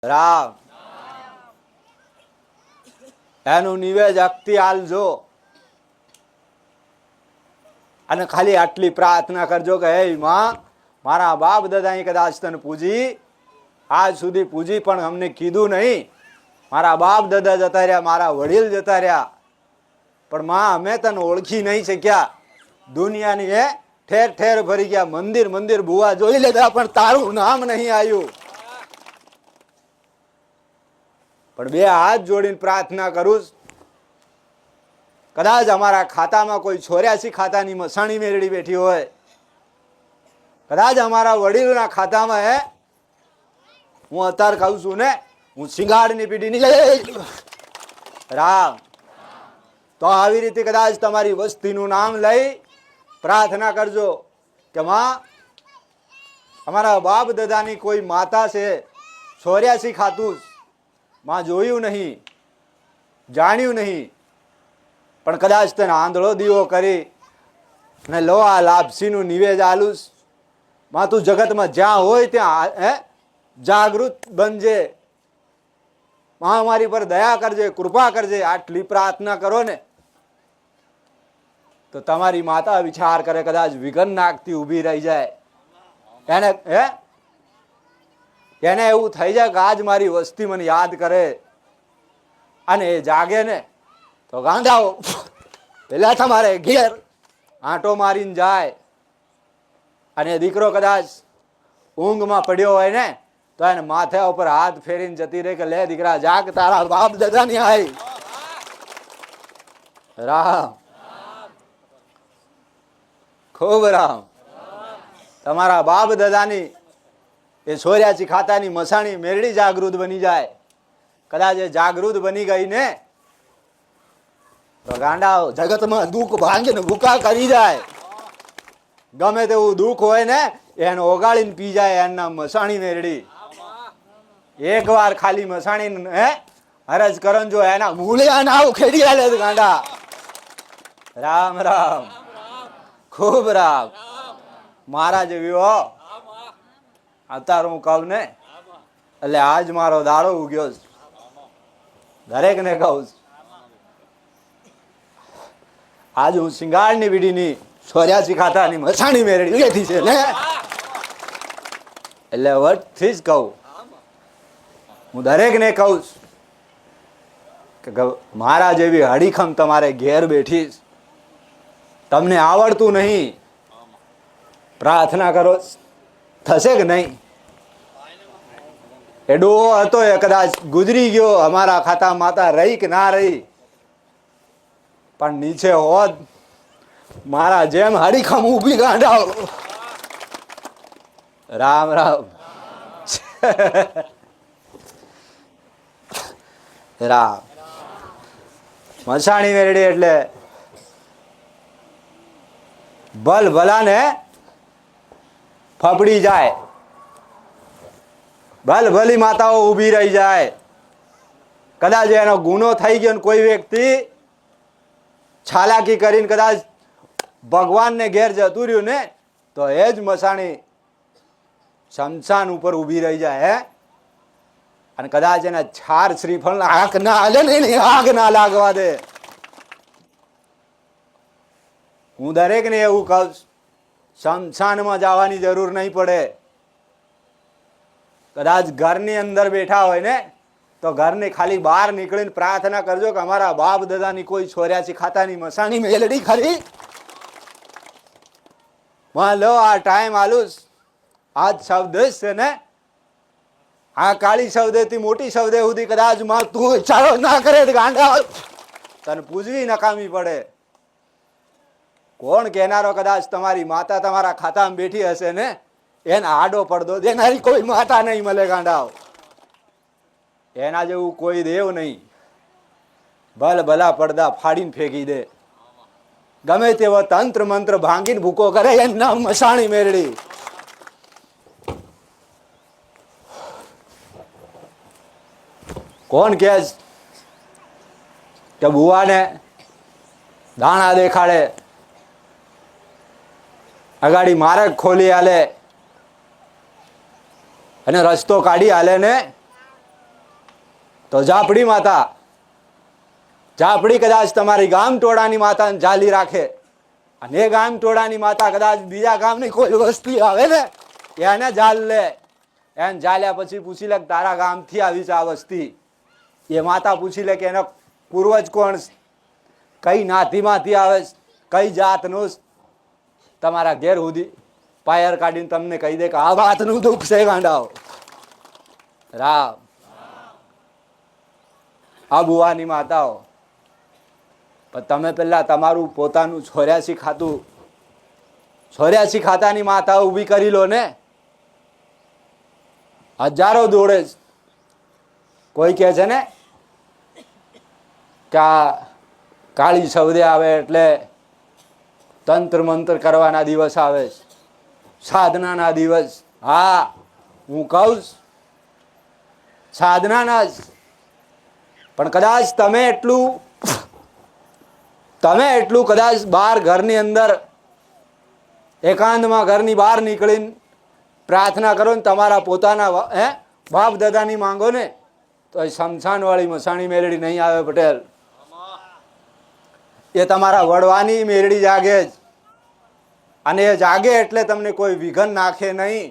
રામ એનું નિવેદ અક્તિ આલજો અને ખાલી આટલી પ્રાર્થના કરજો કે હે માં, મારા બાપ દાદાએ કદાચ તને પૂજી, આજ સુધી પૂજી પણ અમને કીધું નહીં. મારા બાપ દાદા જતા રહ્યા, મારા વડીલ જતા રહ્યા, પણ માં અમે તને ઓળખી નહીં શક્યા. દુનિયાની એ ઠેર ઠેર ફરી ગયા, મંદિર મંદિર ભુવા જોઈ લેતા પણ તારું નામ નહીં આવ્યું. પણ બે હાથ જોડીને પ્રાર્થના કરું, કદાચ અમારા ખાતામાં કોઈ 84 ખાતાની મસાણી મેળડી બેઠી હોય, કદાચ અમારા વડીલોના ખાતામાં હે, હું અત્યારે કહું છું ને, હું સિંગાડની પીઢીની રામ, તો આવી રીતે કદાચ તમારી વસ્તીનું નામ લઈ પ્રાર્થના કરજો કે માં, અમારા બાપ દાદાની કોઈ માતા છે 84 ખાતું, માં જોયું નહીં, જાણ્યું નહીં, પણ કદાચ તને આંધળો દીવો કરી ને લો આ લાપસીનું નિવેદ આલુસ. માં તું જગતમાં જ્યાં હોય ત્યાં જાગૃત બનજે. માં અમારી પર દયા કરજે, કૃપા કરજે. આટલી પ્રાર્થના કરો ને તો તમારી માતા વિચાર કરે, કદાચ વિઘન નાખતી ઊભી રહી જાય. એને એવું થઈ જાય કે આજ મારી વસ્તી મને યાદ કરે, અને એ જાગે ને તો ગાંડાઓ પેલા તમારે ઘેર આંટો મારીને જાય. અને દીકરો કદાચ ઊંઘમાં પડ્યો હોય ને તો એને માથા ઉપર હાથ ફેરીને જતી રહે કે લે દીકરા જાગ, તારા બાપ દાદાની આઈ. રામ ખૂબ રામ. તમારા બાપ દાદાની એ 84 ખાતાની મસાણી મેરડી જાગૃત બની જાય. કદાચ એ જાગૃત બની ગઈ ને તો ગાંડા જગતમાં દુઃખ ભાંગીને ભૂકા કરી જાય. ગમે તેવું દુઃખ હોય ને એને ઓગાળીને પી જાય એના મસાણી મેરડી. એક વાર ખાલી મસાણી હરજ કરન જો એના મૂળિયા ના ઉખેડી આલે ગાંડા. રામ રામ ખૂબ રામ. મારા જેવી હો અત્યારે હું કહું ને એટલે આજ મારો દાડો ઉગ્યો, દરેક ને કહું. આજ હું સિંગાળની વીડીની 84 ખાતાની મસાણી મેરડી લીધી છે ને, એટલે વટથી જ કહું, હું દરેકને કહું કે મારા જેવી હડીખમ તમારે ઘેર બેઠી, તમને આવડતું નહીં, પ્રાર્થના કરો થશે કે નહીં. એ ડોહો હતો એ કદાચ ગુજરી ગયો, અમારા ખાતા માતા રહી કે ના રહી, પણ નીચે હોત મારા જેમ હરીખમ ઊભી ગાંડાઓ. રામ રામ રામ. મસાણી મેરડી એટલે ભલ ભલાને ફફડી જાય, ભલ ભલી માતાઓ ઊભી રહી જાય. કદાચ એનો ગુનો થઈ ગયો ને કોઈ વ્યક્તિ છાલાકી કરીને કદાચ ભગવાનને ઘેર જતું રહ્યું ને તો એ જ મસાણી શમશાન ઉપર ઊભી રહી જાય. હે, અને કદાચ એના છાર શ્રીફળ આંખ ના હાલે ને આગ ના લાગવા દે. હું દરેકને એવું કહું, શમશાનમાં જવાની જરૂર નહીં પડે. કદાચ ઘરની અંદર બેઠા હોય ને તો ઘરની ખાલી બહાર નીકળીને પ્રાર્થના કરજો કે અમારા બાપ દાદાની કોઈ 84 ખાતાની મસાણી મેલડી ખરી. લો આ ટાઈમ આલુસ, આજ સૌદેશ છે ને, આ કાળી સૌદેથી મોટી સૌદે સુધી કદાચ માં તું ઈચ્છાઓ ના કરે ગાંડા તને પૂજવી નકામી પડે. કોણ કહેનારો કદાચ તમારી માતા તમારા ખાતામાં બેઠી હશે ને એને આડો પડદો દેનારી કોઈ માતા નહીં મળે ગાંડાઓ. એના જેવું કોઈ દેવ નહીં. ભલ ભલા પડદા ફાડીને ફેંકી દે, ગમે તેવો તંત્ર મંત્ર ભાંગીને ભૂકો કરે એના મસાણી મેરડી. કોણ કહે કે બુવાને દાણા દેખાડે, અગાડી માર્ગ ખોલી આલે અને રસ્તો કાઢી આલે ને તો ઝાપડી માતા, ઝાપડી કદાચ તમારી ગામ ટોળાની માતાને ઝાલી રાખે, અને એ ગામ ટોળાની માતા કદાચ બીજા ગામની કોઈ વસ્તી આવે ને એને ઝાલ લે. એને ઝાલ્યા પછી પૂછી લે તારા ગામથી આવી છે આ વસ્તી. એ માતા પૂછી લે કે એનો પૂર્વજ કોણ, કઈ નાતીમાંથી આવે, કઈ જાતનું, તમારા ઘેર સુધી પાયર કાઢીને તમને કહી દે કે આ વાતનું દુઃખ છે ગાંડાઓ. રામ. આ બુવાની માતાઓ. પણ તમે પેલા તમારું પોતાનું 84 ખાતું, 84 ખાતાની માતાઓ ઊભી કરી લો ને. હજારો દોડે. કોઈ કહે છે ને કે આ કાળી સૌદે આવે એટલે તંત્ર મંત્ર કરવાના દિવસ આવે, સાધનાના દિવસ. હા, હું કહું સાધનાના જ. પણ કદાચ તમે એટલું કદાચ બહાર ઘરની અંદર એકાંતમાં ઘરની બહાર નીકળીને પ્રાર્થના કરો ને તમારા પોતાના બાપ દાદાની માંગો ને તો એ શમશાન વાળી મસાણી મેરડી નહીં આવે પટેલ. એ તમારા વડવાની મેરડી જાગે જ. અને એ જાગે એટલે તમને કોઈ વિઘન નાખે નહીં.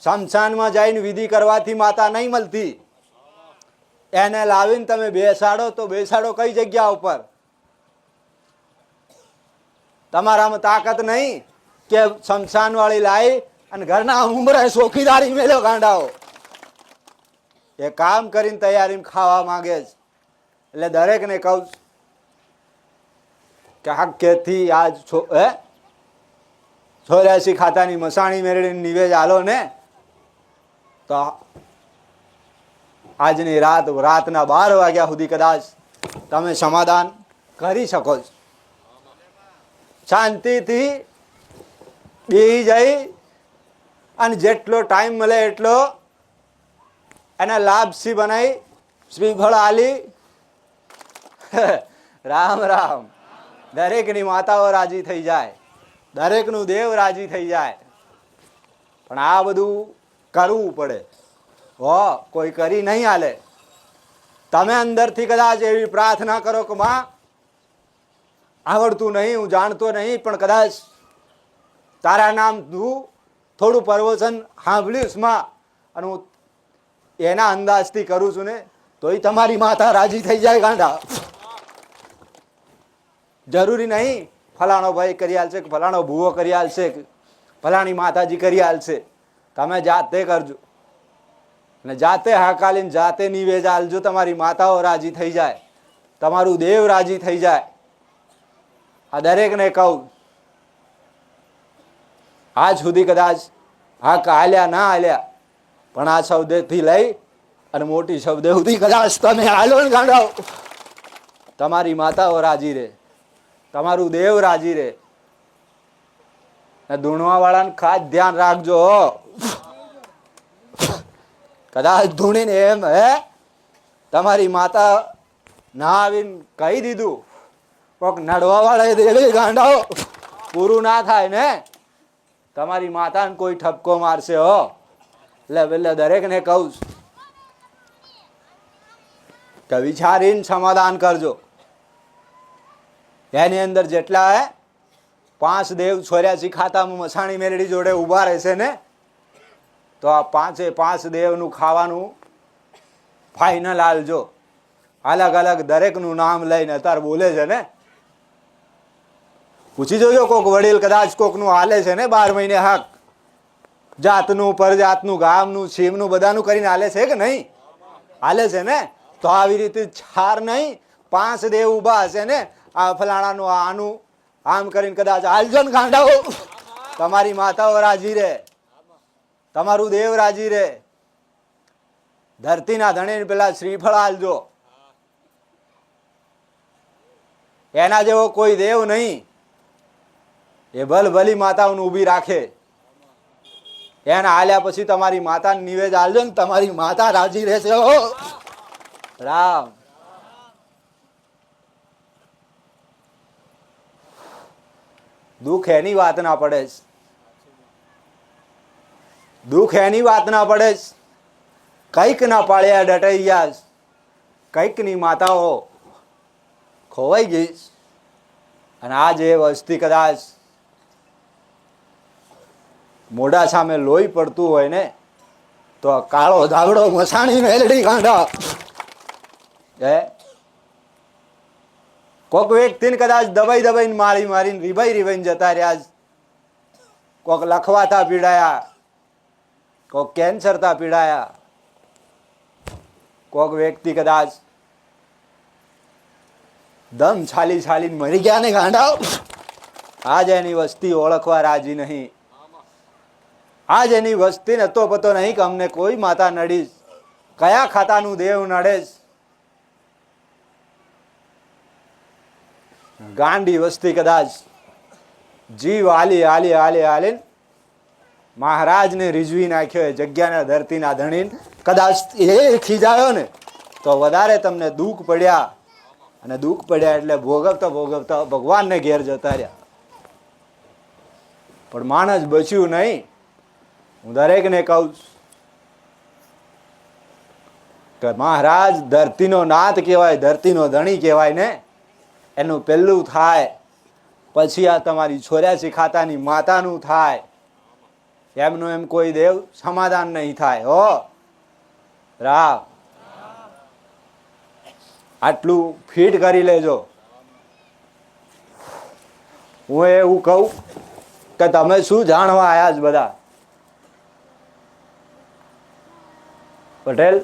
શમશાનમાં જઈને વિધિ કરવાથી માતા નહીં મળતી. એને લાવીને તમે બેસાડો તો બેસાડો કઈ જગ્યા ઉપર? તમારામાં તાકાત નહીં કે શમશાન વાળી લાવી અને ઘરના ઉંબરે ચોકીદારી મેલ્યો ગાંડાઓ. એ કામ કરીને તૈયારી ખાવા માંગે છે. એટલે દરેકને કહું કે હકેથી આજ 84 ખાતાની મસાણી મેળવીને નિવેદ આલો ને તો આજની રાતના 12 વાગ્યા સુધી કદાચ તમે સમાધાન કરી શકો છો. શાંતિથી બેસી જઈ અને જેટલો ટાઈમ મળે એટલો એને લાપસી બનાવી શ્રીફળ આલી. રામ રામ. દરેકની માતાઓ રાજી થઈ જાય, દરેકનું દેવ રાજી થઈ જાય. પણ આ બધું કરવું પડે. કોઈ કરી નહીં હાલે. તમે અંદરથી કદાચ એવી પ્રાર્થના કરો કે માં આવડતું નહીં, હું જાણતો નહીં, પણ કદાચ તારા નામ તું થોડું પ્રવચન સાંભળ્યું માં અને હું એના અંદાજથી કરું છું ને તો એ તમારી માતા રાજી થઈ જાય ગાંડા. જરૂરી નહીં ફલાણો ભાઈ કરી આલશે કે ફલાણો ભૂવો કરી આલશે કે ફલાણી માતાજી કરી આલશે. તમે જાતે કરજો અને જાતે હાકાલીને જાતે નિવેદ આલજો. તમારી માતાઓ રાજી થઈ જાય, તમારું દેવ રાજી થઈ જાય. આ દરેકને કહું. આજ સુધી કદાચ હાક હાલ્યા ના હાલ્યા પણ આ શબ્દથી લઈ અને મોટી શબ્દ સુધી કદાચ તમે હાલો ને ગાંડાઓ, તમારી માતાઓ રાજી રહે, તમારું દેવ રાજી રહે. ધૂણવા વાળાને ખાસ ધ્યાન રાખજો. કદાચ ધૂણીને એમ તમારી માતા ના આવીને કહી દીધું કોક નડવા વાળા દેવી ગાંડાઓ પૂરું ના થાય ને તમારી માતાને કોઈ ઠપકો મારશે. એટલે દરેકને કહું કે વિચારીને સમાધાન કરજો. એની અંદર જેટલા 5 દેવ 84 ખાતામાં મસાણી મેરડી જોડે ઊભા રહેશે ને તો આ 5 દેવનું ખાવાનું ફાઇનલ આલજો. અલગ અલગ દરેકનું નામ લઈને અત્યારે બોલે છે ને. પૂછી જોજો કોક વડીલ કદાચ કોકનું હાલે છે ને 12 મહિને હક જાતનું પરજાતનું ગામનું સીમનું બધાનું કરીને હાલે છે કે નહીં? હાલે છે ને. તો આવી રીતે 4 નહીં 5 દેવ ઊભા હશે ને આ ફલાણાનું આનું આમ કરીને કદાચ હાલજો ને ગાંડાઓ. તમારી માતાઓ રાજી રહે, તમારું દેવ રાજી રહે. ધરતીના ધણીને પેલા શ્રીફળ હાલજો. એના જેવો કોઈ દેવ નહીં. એ ભલી માતાઓને ઊભી રાખે. એને હાલ્યા પછી તમારી માતાને નિવેદ હાલજો ને તમારી માતા રાજી રહેશે. રામ. દુઃખ એની વાત ના પડે જ, દુઃખ એની વાત ના પડે જ કંઈક ના પાળ્યા ડટાઈ ગયા, કંઈકની માતાઓ ખોવાઈ ગઈ. અને આ જે વસ્તી કદાચ મોઢા સામે લોહી પડતું હોય ને તો કાળો ધાબળો મસાણી મેલડી કાંડા કોક વ્યક્તિને કદાચ દબાઈ દબાઈને મારી મારીને રીબાઈને જતા રહ્યા. કોક લખવાતા પીડાયા, કોક કેન્સરતા પીડાયા, કોક વ્યક્તિ કદાચ દમ છાલીને મરી ગયા ને ગાંડા. આજ એની વસ્તી ઓળખવા રાજી નહીં. આજ એની વસ્તી નતો પતો નહીં કે અમને કોઈ માતા નડીશ, કયા ખાતાનું દેવ નડેશ. ગાંડી વસ્તી કદાચ જીવ આલી મહારાજને રીઝવી નાખ્યો એ જગ્યાના ધરતીના ધણીને. કદાચ એ ખીજાયો ને તો વધારે તમને દુઃખ પડ્યા, અને દુઃખ પડ્યા એટલે ભોગવતા ભગવાનને ઘેર જતા રહ્યા. પણ માણસ બચ્યું નહીં. હું દરેકને કહું કે મહારાજ ધરતીનો નાથ કહેવાય, ધરતીનો ધણી કહેવાય ને. એનું પહેલું થાય, પછી આ તમારી 84 ખાતાની માતાનું થાય. એમનું એમ કોઈ દેવ સમાધાન નહીં થાય. હો રામ, આટલું ફીટ કરી લેજો. હું એવું કહું કે તમે શું જાણવા આયા જ બધા? પટેલ,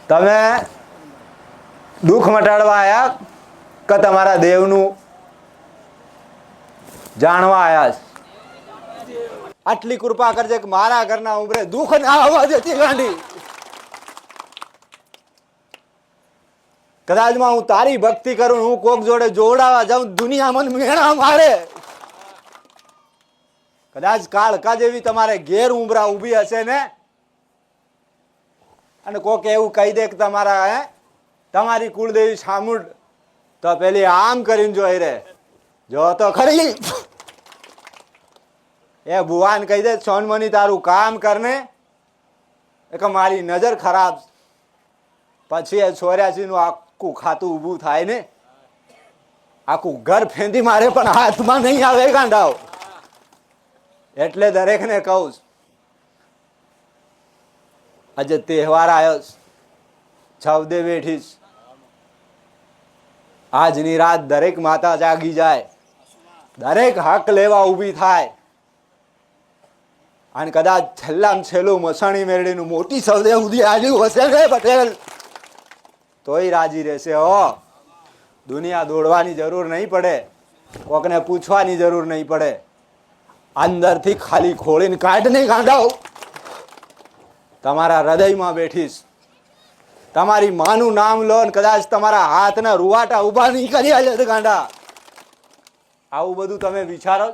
તમે દુઃખ મટાડવા આયા કે તમારા દેવનું જાણવા આયા? આટલી કૃપા કરજે કે મારા ઘરના ઉંબરે દુઃખ ના આવવા દેતી ગાંડી. કદાચમાં હું તારી ભક્તિ કરું, હું કોક જોડે જોડાવા જાઉં, દુનિયા મને મેણા મારે. કદાચ કાળકા જેવી તમારે ઘેર ઉંબરા ઊભી હશે ને, અને કોક એવું કહી દે કે તમારા તમારી કુળદેવી સામુંડ, તો પેલી આમ કરીને જોઈ રે, જો તો ખરી. એ ભુવાન કહી દે સોનમની તારું કામ કરને, કે મારી નજર ખરાબ. પછી એ 84 નું આખું ખાતું ઊભું થાય ને, આખું ઘર ફેંદી મારે પણ હાથમાં નહીં આવે ગાંડાઓ. એટલે દરેકને કહું, આજે તહેવાર આવ્યો, છવદે બેઠીશ. આજની રાત દરેક માતા જાગી જાય, દરેક હક લેવા ઊભી થાય. અને કદાચ છેલ્લામાં છેલ્લું મસાણી મેરડીનું મોટી સૌદે સુધી આવ્યું હશે ને પટેલ, તોય રાજી રહેશે. હો, દુનિયા દોડવાની જરૂર નહીં પડે, કોકને પૂછવાની જરૂર નહીં પડે. અંદરથી ખાલી ખોળીને કાઢ નહીં ગાંડાઓ. તમારા હૃદયમાં બેઠીશ, તમારી માનું નામ લો ને કદાચ તમારા હાથના રૂવાટા ઉભા નહીં કરી આલે ગાંડા. આવું બધું તમે વિચારો,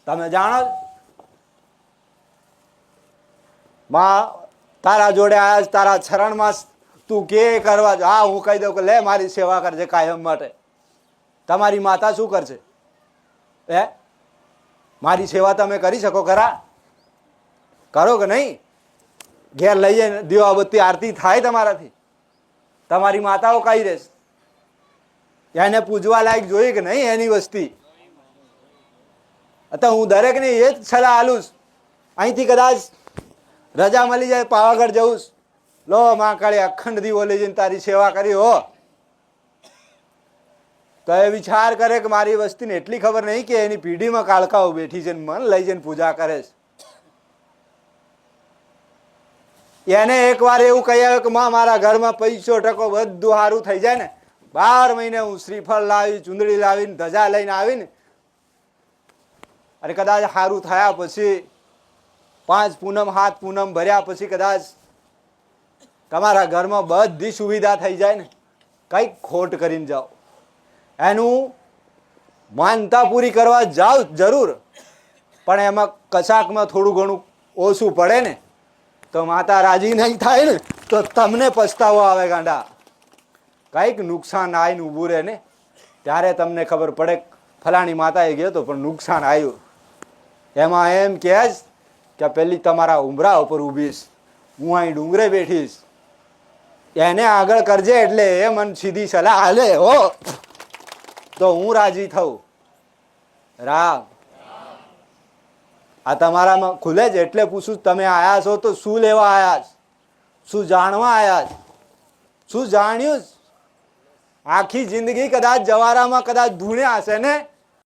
તમે જાણો. માં તારા જોડે આયા, તારા શરણમાં તું કે કરવા. હા, હું કહી દઉં કે લે મારી સેવા કરજે કાયમ માટે. તમારી માતા શું કરશે? મારી સેવા તમે કરી શકો ખરા? કરો કે નહીં? ઘેર લઈ જઈને દીવાબત્તી આરતી થાય તમારાથી? તમારી માતાઓ કઈ રહેશે? એને પૂજવા લાયક જોઈએ કે નહીં એની વસ્તી? તો હું દરેકને એ જ સલાહ આલું. અહીંથી કદાચ રજા મળી જાય, પાવાગઢ જવું, લો માં કાળી અખંડ દીવો લઈ જઈને તારી સેવા કરી હો, તો એ વિચાર કરે કે મારી વસ્તીને એટલી ખબર નહીં કે એની પીઢીમાં કાળકાઓ બેઠી છે, મન લઈ જઈને પૂજા કરે છે. એને એકવાર એવું કહી આવ્યો કે માં મારા ઘરમાં 500% બધું સારું થઈ જાય ને, 12 મહિને હું શ્રીફળ લાવી, ચુંદડી લાવીને, ધજા લઈને આવીને, અને કદાચ સારું થયા પછી 5 પૂનમ 7 પૂનમ ભર્યા પછી કદાચ તમારા ઘરમાં બધી સુવિધા થઈ જાય ને, કંઈક ખોટ કરીને જાઓ. એનું માનતા પૂરી કરવા જાઓ જરૂર, પણ એમાં કશાકમાં થોડું ઘણું ઓછું પડે ને, તો માતા રાજી નહીં થાય ને, તો તમને પછતાવો આવે ગાંડા. કંઈક નુકસાન આવીને ઊભું રહે ને, ત્યારે તમને ખબર પડે ફલાણી માતાએ ગયો તો પણ નુકસાન આવ્યું. એમાં એમ કહે કે પેલી તમારા ઉંબરા ઉપર ઊભીશ, હું અહીં ડુંગરે બેઠીશ, એને આગળ કરજે એટલે એ મને સીધી સલાહ હાલે હો તો હું રાજી થઉં. રામ આ તમારામાં ખુલે જ એટલે પૂછું, તમે આયા છો તો શું લેવા આયા છો? શું જાણવા આયા છો? શું જાણ્યું? આખી જિંદગી કદાચ જવારામાં કદાચ ધૂણ્યા હશે ને